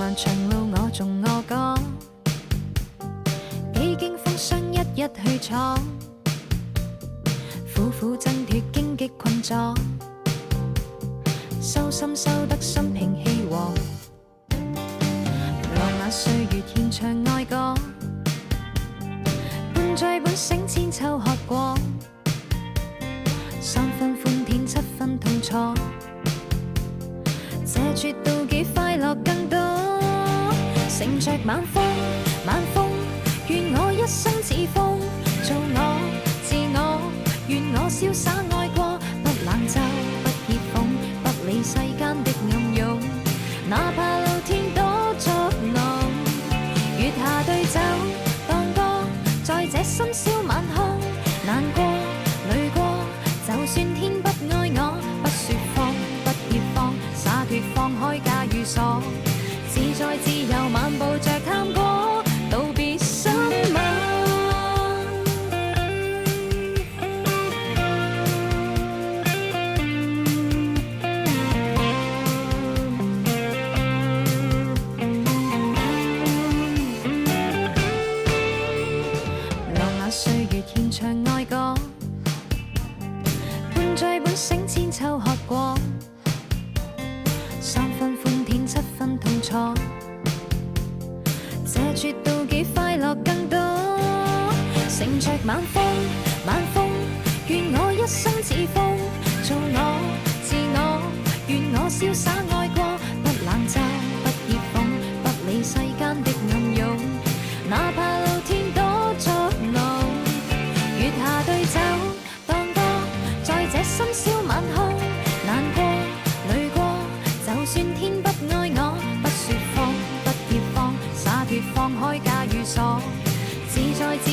漫長路我縱我過，幾經風霜一一去闖，苦苦掙脫荊棘困阻，修心修得心平氣和，浪漫歲月獻唱愛歌，半醉半醒千秋喝過，三分歡天七分痛楚，這絕妒忌快樂更多，乘着晚風晚風，願我一生似風，做我自我，願我瀟灑愛過，不冷嘲不挾諷，不理世間的暗湧，哪怕露天多作弄，月下對酒當歌，在這深宵晚空，難過淚過，就算天不愛我，不說謊不協放，灑脫放開假與傻，自在自由漫步着探戈，道別心魔。歲月獻唱愛歌，半醉半醒千秋喝過，三分歡天七分痛楚，這絕妒忌快樂更多，乘着晚風晚風，願我一生似風，做我自我，願我瀟灑愛過，不冷嘲不挾諷，不理世間的暗湧，哪怕露天多作弄，月下對酒當歌，在這深宵晚空，難過淚過，就算天不愛我，不說謊不協放，灑脫放開假與傻，自在自